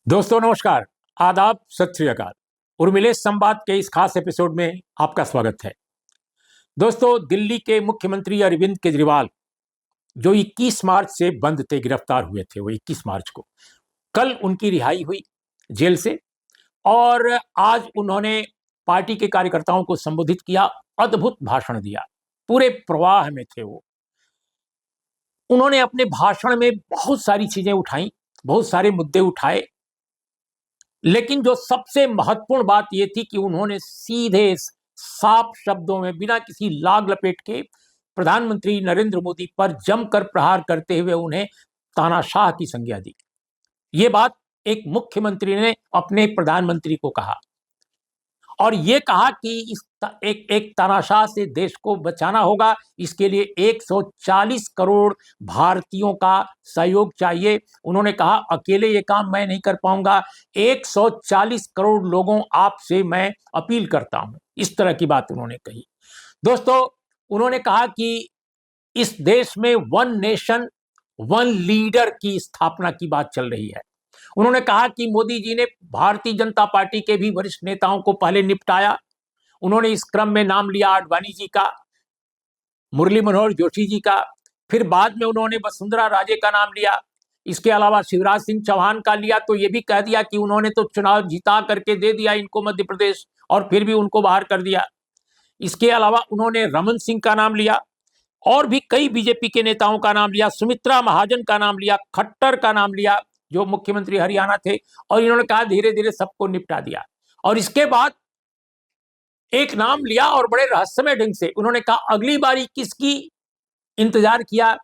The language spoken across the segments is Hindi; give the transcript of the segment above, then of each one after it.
दोस्तों नमस्कार, आदाब, सत श्री अकाल। उर्मिलेश संवाद के इस खास एपिसोड में आपका स्वागत है। दोस्तों, दिल्ली के मुख्यमंत्री अरविंद केजरीवाल जो 21 मार्च से बंद थे, गिरफ्तार हुए थे, वो 21 मार्च को, कल उनकी रिहाई हुई जेल से और आज उन्होंने पार्टी के कार्यकर्ताओं को संबोधित किया, अद्भुत भाषण दिया, पूरे प्रवाह में थे वो। उन्होंने अपने भाषण में बहुत सारी चीजें उठाई, बहुत सारे मुद्दे उठाए, लेकिन जो सबसे महत्वपूर्ण बात यह थी कि उन्होंने सीधे साफ शब्दों में, बिना किसी लाग लपेट के, प्रधानमंत्री नरेंद्र मोदी पर जमकर प्रहार करते हुए उन्हें तानाशाह की संज्ञा दी। ये बात एक मुख्यमंत्री ने अपने प्रधानमंत्री को कहा और ये कहा कि एक तानाशाह से देश को बचाना होगा। इसके लिए 140 करोड़ भारतीयों का सहयोग चाहिए। उन्होंने कहा, अकेले ये काम मैं नहीं कर पाऊंगा, 140 करोड़ लोगों आपसे मैं अपील करता हूं। इस तरह की बात उन्होंने कही। दोस्तों, उन्होंने कहा कि इस देश में वन नेशन वन लीडर की स्थापना की बात चल रही है। उन्होंने कहा कि मोदी जी ने भारतीय जनता पार्टी के भी वरिष्ठ नेताओं को पहले निपटाया। उन्होंने इस क्रम में नाम लिया आडवाणी जी का, मुरली मनोहर जोशी जी का, फिर बाद में उन्होंने वसुंधरा राजे का नाम लिया। इसके अलावा शिवराज सिंह चौहान का लिया, तो ये भी कह दिया कि उन्होंने तो चुनाव जिता करके दे दिया इनको मध्य प्रदेश, और फिर भी उनको बाहर कर दिया। इसके अलावा उन्होंने रमन सिंह का नाम लिया और भी कई बीजेपी के नेताओं का नाम लिया, सुमित्रा महाजन का नाम लिया, खट्टर का नाम लिया जो मुख्यमंत्री हरियाणा थे, और इन्होंने कहा धीरे धीरे सबको निपटा दिया। और इसके बाद एक नाम लिया और बड़े रहस्यमय ढंग से उन्होंने कहा, अगली बारी किसकी इंतजार किया।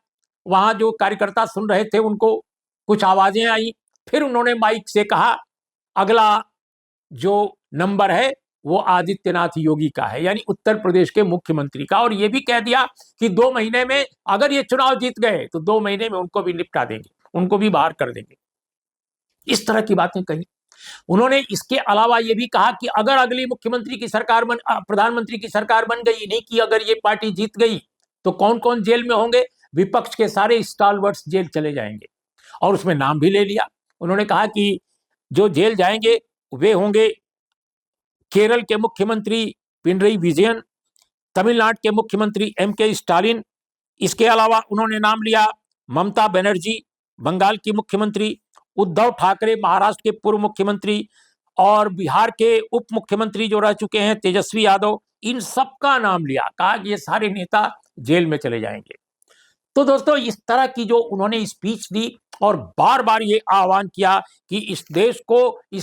वहां जो कार्यकर्ता सुन रहे थे उनको कुछ आवाजें आई, फिर उन्होंने माइक से कहा, अगला जो नंबर है वो आदित्यनाथ योगी का है, यानी उत्तर प्रदेश के मुख्यमंत्री का। और ये भी कह दिया कि 2 महीने में अगर ये चुनाव जीत गए तो 2 महीने में उनको भी निपटा देंगे, उनको भी बाहर कर देंगे। इस तरह की बातें कही उन्होंने। इसके अलावा यह भी कहा कि अगर अगली मुख्यमंत्री की सरकार प्रधानमंत्री की सरकार बन गई, नहीं कि अगर ये पार्टी जीत गई तो कौन कौन जेल में होंगे। विपक्ष के सारे स्टालवर्ट्स जेल चले जाएंगे, और उसमें नाम भी ले लिया। उन्होंने कहा कि जो जेल जाएंगे वे होंगे केरल के मुख्यमंत्री पिनरई विजयन, तमिलनाडु के मुख्यमंत्री एम.के. स्टालिन। इसके अलावा उन्होंने नाम लिया ममता बनर्जी, बंगाल की मुख्यमंत्री, उद्धव ठाकरे, महाराष्ट्र के पूर्व मुख्यमंत्री, और बिहार के उप मुख्यमंत्री जो रह चुके हैं तेजस्वी यादव। इन सबका नाम लिया, कहा कि ये सारे नेता जेल में चले जाएंगे। तो दोस्तों, इस तरह की जो उन्होंने स्पीच दी और बार बार ये आह्वान किया कि इस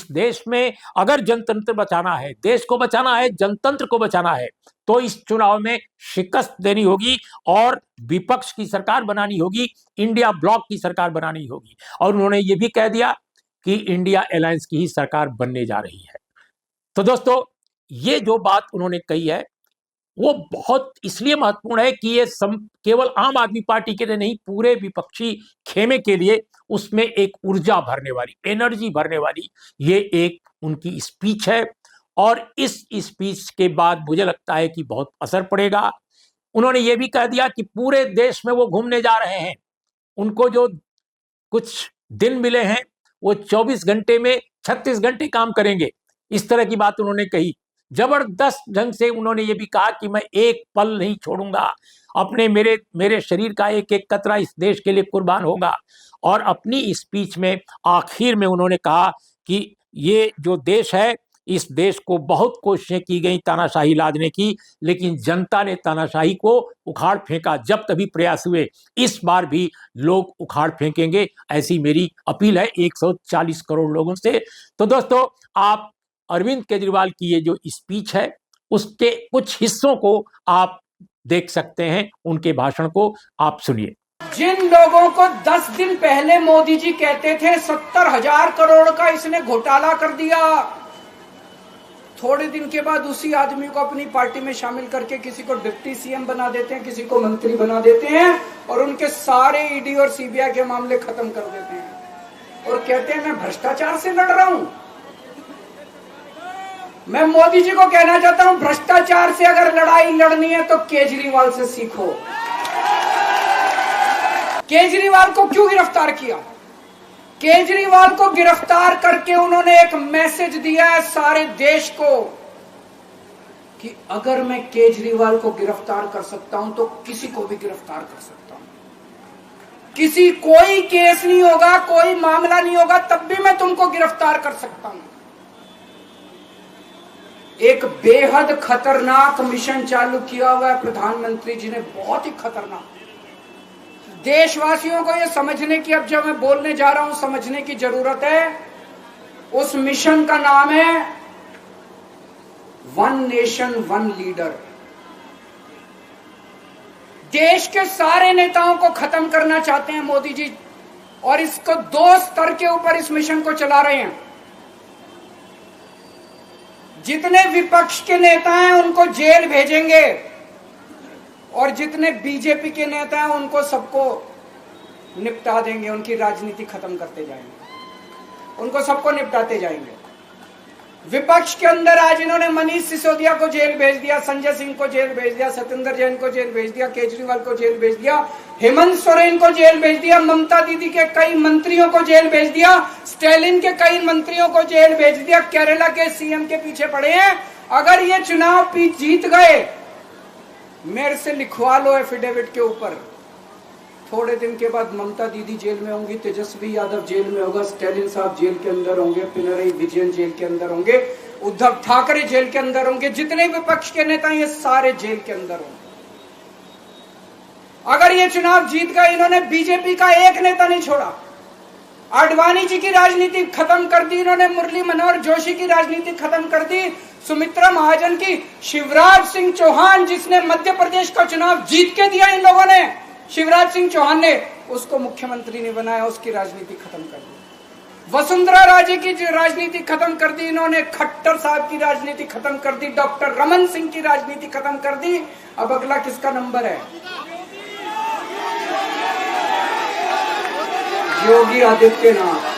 देश में अगर जनतंत्र बचाना है, देश को बचाना है, जनतंत्र को बचाना है, तो इस चुनाव में शिकस्त देनी होगी और विपक्ष की सरकार बनानी होगी, इंडिया ब्लॉक की सरकार बनानी होगी। और उन्होंने ये भी कह दिया कि इंडिया अलायंस की ही सरकार बनने जा रही है। तो दोस्तों, ये जो बात उन्होंने कही है वो बहुत इसलिए महत्वपूर्ण है कि ये केवल आम आदमी पार्टी के लिए नहीं, पूरे विपक्षी खेमे के लिए उसमें एक ऊर्जा भरने वाली, एनर्जी भरने वाली ये एक उनकी स्पीच है। और इस स्पीच के बाद मुझे लगता है कि बहुत असर पड़ेगा। उन्होंने ये भी कह दिया कि पूरे देश में वो घूमने जा रहे हैं, उनको जो कुछ दिन मिले हैं वो 24 घंटे में 36 घंटे काम करेंगे। इस तरह की बात उन्होंने कही। जबरदस्त ढंग से उन्होंने ये भी कहा कि मैं एक पल नहीं छोड़ूंगा, अपने मेरे शरीर का एक एक कतरा इस देश के लिए कुर्बान होगा। और अपनी स्पीच में आखिर में उन्होंने कहा कि ये जो देश है, इस देश को बहुत कोशिशें की गई तानाशाही लादने की, लेकिन जनता ने तानाशाही को उखाड़ फेंका। जब तभी प्रयास हुए, इस बार भी लोग उखाड़ फेंकेंगे, ऐसी मेरी अपील है 140 करोड़ लोगों से। तो दोस्तों, आप अरविंद केजरीवाल की ये जो स्पीच है उसके कुछ हिस्सों को आप देख सकते हैं, उनके भाषण को आप सुनिए। जिन लोगों को 10 दिन पहले मोदी जी कहते थे 70,000 करोड़ का इसने घोटाला कर दिया, थोड़े दिन के बाद उसी आदमी को अपनी पार्टी में शामिल करके किसी को डिप्टी सीएम बना देते हैं, किसी को मंत्री बना देते हैं, और उनके सारे ईडी और सीबीआई के मामले खत्म कर देते हैं और कहते हैं मैं भ्रष्टाचार से लड़ रहा हूं। मैं मोदी जी को कहना चाहता हूं, भ्रष्टाचार से अगर लड़ाई लड़नी है तो केजरीवाल से सीखो। केजरीवाल को क्यों गिरफ्तार किया? केजरीवाल को गिरफ्तार करके उन्होंने एक मैसेज दिया है सारे देश को कि अगर मैं केजरीवाल को गिरफ्तार कर सकता हूं तो किसी को भी गिरफ्तार कर सकता हूं, कोई केस नहीं होगा, कोई मामला नहीं होगा, तब भी मैं तुमको गिरफ्तार कर सकता हूं। एक बेहद खतरनाक मिशन चालू किया हुआ है प्रधानमंत्री जी ने, बहुत ही खतरनाक। देशवासियों को यह समझने की, अब जब मैं बोलने जा रहा हूं, समझने की जरूरत है। उस मिशन का नाम है वन नेशन वन लीडर। देश के सारे नेताओं को खत्म करना चाहते हैं मोदी जी, और इसको 2 स्तर के ऊपर इस मिशन को चला रहे हैं। जितने विपक्ष के नेता हैं उनको जेल भेजेंगे, और जितने बीजेपी के नेता हैं उनको सबको निपटा देंगे, उनकी राजनीति खत्म करते जाएंगे, उनको सबको निपटाते जाएंगे। विपक्ष के अंदर आज इन्होंने मनीष सिसोदिया को जेल भेज दिया, संजय सिंह को जेल भेज दिया, सत्येंद्र जैन को जेल भेज दिया, केजरीवाल को जेल भेज दिया, हेमंत सोरेन को जेल भेज दिया, ममता दीदी के कई मंत्रियों को जेल भेज दिया, स्टालिन के कई मंत्रियों को जेल भेज दिया, केरला के सीएम के पीछे पड़े हैं। अगर ये चुनाव जीत गए, मेरे से लिखवा लो एफिडेविट के ऊपर, थोड़े दिन के बाद ममता दीदी जेल में होंगी, तेजस्वी यादव जेल में होगा, स्टालिन साहब जेल के अंदर होंगे, पिनरई विजयन जेल के अंदर होंगे, उद्धव ठाकरे जेल के अंदर होंगे, जितने विपक्ष के नेता ये सारे जेल के अंदर होंगे। अगर ये चुनाव जीत गए, इन्होंने बीजेपी का एक नेता नहीं छोड़ा, आडवाणी जी की राजनीति खत्म कर दी इन्होंने, मुरली मनोहर जोशी की राजनीति खत्म कर दी, सुमित्रा महाजन की, शिवराज सिंह चौहान जिसने मध्य प्रदेश का चुनाव जीत के दिया इन लोगों ने, शिवराज सिंह चौहान ने उसको मुख्यमंत्री नहीं बनाया, उसकी राजनीति खत्म कर दी। वसुंधरा राजे की राजनीति खत्म कर दी इन्होंने, खट्टर साहब की राजनीति खत्म कर दी, डॉक्टर रमन सिंह की राजनीति खत्म कर दी। अब अगला किसका नंबर है? योगी आदित्यनाथ।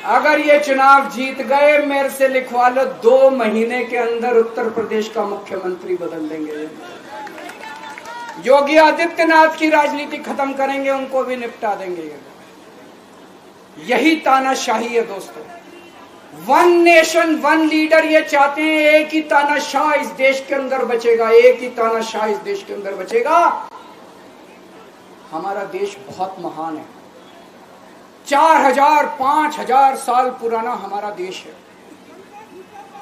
अगर ये चुनाव जीत गए, मेरे से लिखवा लो, 2 महीने के अंदर उत्तर प्रदेश का मुख्यमंत्री बदल देंगे। योगी आदित्यनाथ की राजनीति खत्म करेंगे, उनको भी निपटा देंगे। यही तानाशाही है दोस्तों। वन नेशन वन लीडर ये चाहते हैं, एक ही तानाशाह इस देश के अंदर बचेगा, एक ही तानाशाह इस देश के अंदर बचेगा। हमारा देश बहुत महान है, 4000 5000 साल पुराना हमारा देश है।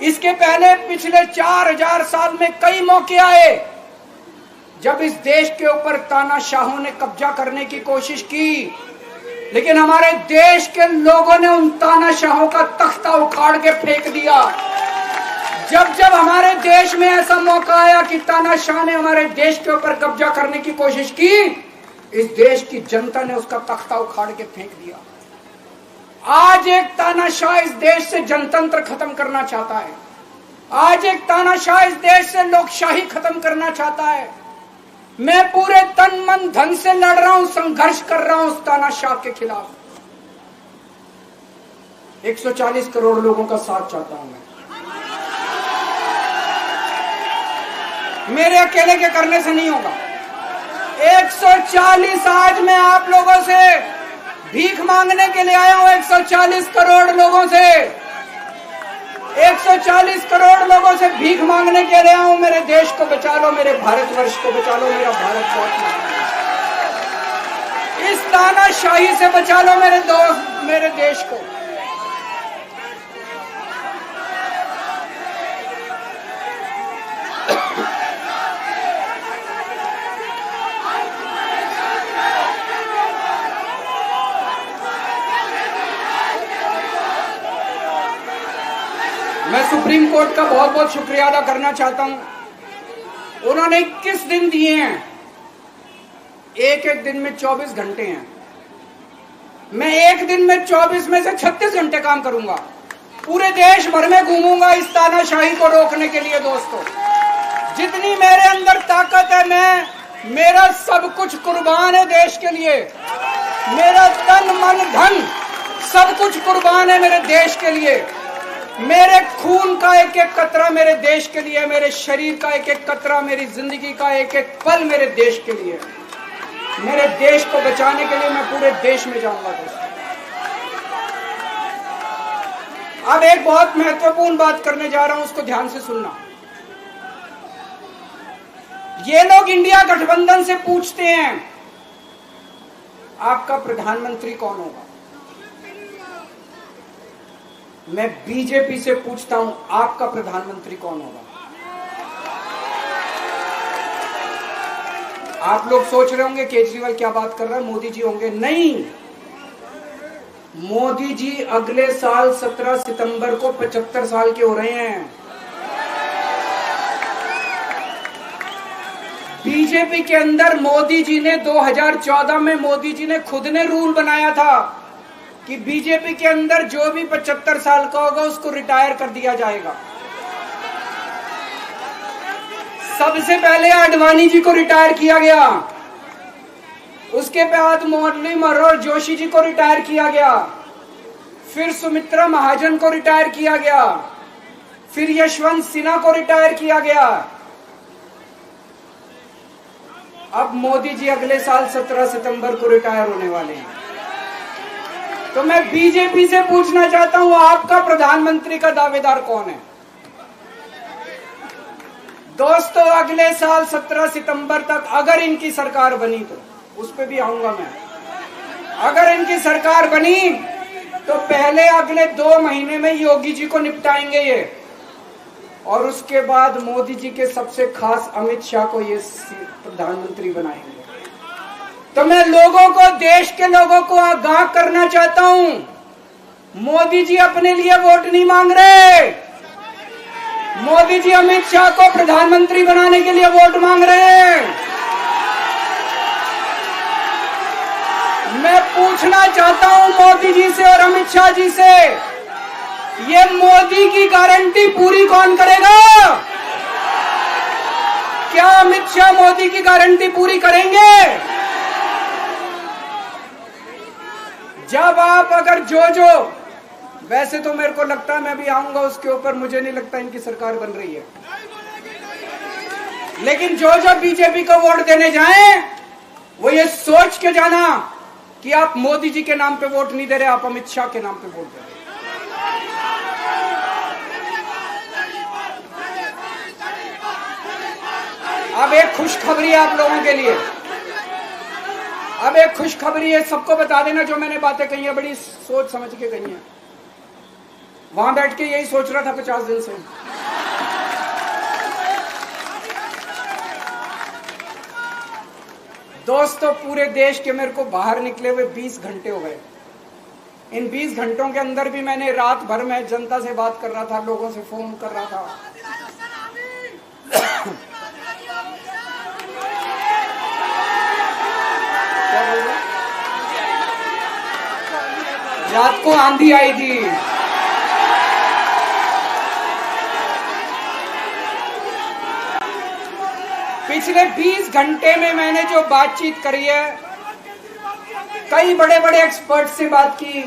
इसके पहले पिछले 4000 साल में कई मौके आए जब इस देश के ऊपर तानाशाहों ने कब्जा करने की कोशिश की, लेकिन हमारे देश के लोगों ने उन तानाशाहों का तख्ता उखाड़ के फेंक दिया। जब जब हमारे देश में ऐसा मौका आया कि तानाशाह ने हमारे देश के ऊपर कब्जा करने की कोशिश की, इस देश की जनता ने उसका तख्ता उखाड़ के फेंक दिया। आज एक तानाशाह इस देश से जनतंत्र खत्म करना चाहता है, आज एक तानाशाह इस देश से लोकशाही खत्म करना चाहता है। मैं पूरे तन मन धन से लड़ रहा हूं, संघर्ष कर रहा हूं उस तानाशाह के खिलाफ। 140 करोड़ लोगों का साथ चाहता हूं मैं। मेरे अकेले के करने से नहीं होगा। 140 आज मैं आप लोगों से भीख मांगने के लिए आया हूं, 140 करोड़ लोगों से, 140 करोड़ लोगों से भीख मांगने के लिए आया हूं। मेरे देश को बचा लो, मेरे भारतवर्ष को बचा लो, मेरा भारत बहुत महान है। इस तानाशाही से बचा लो मेरे दोस्त, मेरे देश को। मैं सुप्रीम कोर्ट का बहुत बहुत शुक्रिया अदा करना चाहता हूं। उन्होंने 21 दिन दिए हैं, एक एक दिन में 24 घंटे हैं। मैं एक दिन में 24 में से 36 घंटे काम करूंगा, पूरे देश भर में घूमूंगा इस तानाशाही को रोकने के लिए। दोस्तों, जितनी मेरे अंदर ताकत है, मेरा सब कुछ कुर्बान है देश के लिए। मेरा तन मन धन सब कुछ कुर्बान है मेरे देश के लिए। मेरे खून का एक एक कतरा मेरे देश के लिए, मेरे शरीर का एक एक कतरा, मेरी जिंदगी का एक एक पल मेरे देश के लिए। मेरे देश को बचाने के लिए मैं पूरे देश में जाऊंगा दोस्तों। अब एक बहुत महत्वपूर्ण बात करने जा रहा हूं, उसको ध्यान से सुनना। ये लोग इंडिया गठबंधन से पूछते हैं आपका प्रधानमंत्री कौन होगा। मैं बीजेपी से पूछता हूं आपका प्रधानमंत्री कौन होगा। आप लोग सोच रहे होंगे केजरीवाल क्या बात कर रहा है, मोदी जी होंगे। नहीं, मोदी जी अगले साल 17 सितंबर को 75 साल के हो रहे हैं। बीजेपी के अंदर मोदी जी ने 2014 में मोदी जी ने खुद ने रूल बनाया था कि बीजेपी के अंदर जो भी 75 साल का होगा उसको रिटायर कर दिया जाएगा। सबसे पहले आडवाणी जी को रिटायर किया गया, उसके बाद मुरली मनोहर जोशी जी को रिटायर किया गया, फिर सुमित्रा महाजन को रिटायर किया गया, फिर यशवंत सिन्हा को रिटायर किया गया। अब मोदी जी अगले साल 17 सितंबर को रिटायर होने वाले हैं। तो मैं बीजेपी से पूछना चाहता हूं आपका प्रधानमंत्री का दावेदार कौन है। दोस्तों अगले साल 17 सितंबर तक अगर इनकी सरकार बनी, तो उस पर भी आऊंगा मैं, अगर इनकी सरकार बनी तो पहले अगले 2 महीने में योगी जी को निपटाएंगे ये, और उसके बाद मोदी जी के सबसे खास अमित शाह को ये प्रधानमंत्री बनाएंगे। तो मैं लोगों को, देश के लोगों को आगाह करना चाहता हूं, मोदी जी अपने लिए वोट नहीं मांग रहे, मोदी जी अमित शाह को प्रधानमंत्री बनाने के लिए वोट मांग रहे हैं। मैं पूछना चाहता हूं मोदी जी से और अमित शाह जी से, ये मोदी की गारंटी पूरी कौन करेगा? क्या अमित शाह मोदी की गारंटी पूरी करेंगे? जब आप अगर जो वैसे तो मेरे को लगता है मैं भी आऊंगा उसके ऊपर, मुझे नहीं लगता इनकी सरकार बन रही है, लेकिन जो बीजेपी को वोट देने जाएं वो ये सोच के जाना कि आप मोदी जी के नाम पे वोट नहीं दे रहे, आप अमित शाह के नाम पे वोट दे रहे। अब एक खुशखबरी है आप लोगों के लिए, अब एक खुशखबरी है, सबको बता देना जो मैंने बातें कही है बड़ी सोच समझ के कही है। वहां बैठ के यही सोच रहा था 50 दिन से। दोस्तों पूरे देश के मेरे को बाहर निकले हुए 20 घंटे हो गए। इन 20 घंटों के अंदर भी मैंने रात भर में जनता से बात कर रहा था, लोगों से फोन कर रहा था। क्या बोल रहे? रात को आंधी आई थी, पिछले 20 घंटे में मैंने जो बातचीत करी है, कई बड़े बड़े एक्सपर्ट से बात की,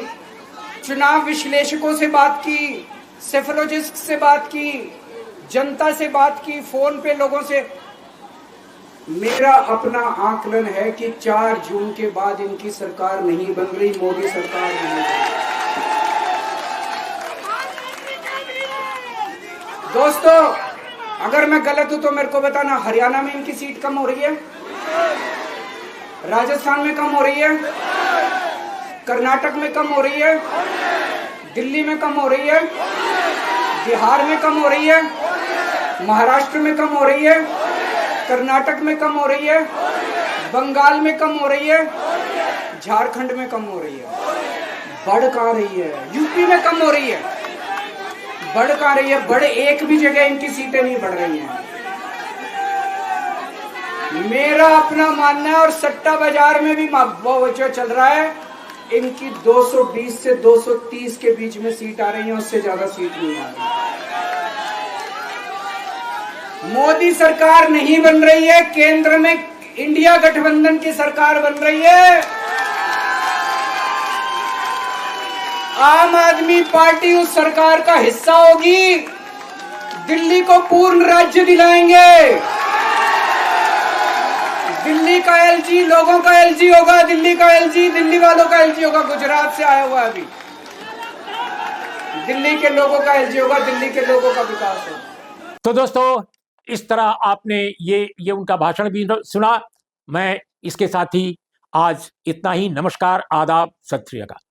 चुनाव विश्लेषकों से बात की, सेफोलॉजिस्ट से बात की, जनता से बात की, फोन पे लोगों से। मेरा अपना आकलन है कि 4 जून के बाद इनकी सरकार नहीं बन रही, मोदी सरकार नहीं बन रही। दोस्तों अगर मैं गलत हूं तो मेरे को बताना, हरियाणा में इनकी सीट कम हो रही है, राजस्थान में कम हो रही है, कर्नाटक में कम हो रही है, दिल्ली में कम हो रही है, बिहार में कम हो रही है, महाराष्ट्र में कम हो रही है, कर्नाटक में कम हो रही है, बंगाल में कम हो रही है, झारखंड में कम हो रही है। बढ़ कहां रही है? यूपी में कम हो रही है, बढ़ कहां रही है? बड़े एक भी जगह इनकी सीटें नहीं बढ़ रही हैं। मेरा अपना मानना है, और सट्टा बाजार में भी जो चल रहा है, इनकी 220 से 230 के बीच में सीट आ रही है, उससे ज्यादा सीट नहीं आ रही। मोदी सरकार नहीं बन रही है, केंद्र में इंडिया गठबंधन की सरकार बन रही है। आम आदमी पार्टी उस सरकार का हिस्सा होगी, दिल्ली को पूर्ण राज्य दिलाएंगे, दिल्ली का एलजी लोगों का एलजी होगा, दिल्ली का एलजी दिल्ली वालों का एलजी होगा। गुजरात से आया हुआ है अभी, दिल्ली के लोगों का एलजी होगा, दिल्ली के लोगों का विकास होगा। तो दोस्तों, इस तरह आपने ये उनका भाषण भी सुना। मैं इसके साथ ही आज इतना ही। नमस्कार, आदाब, सत श्री अकाल।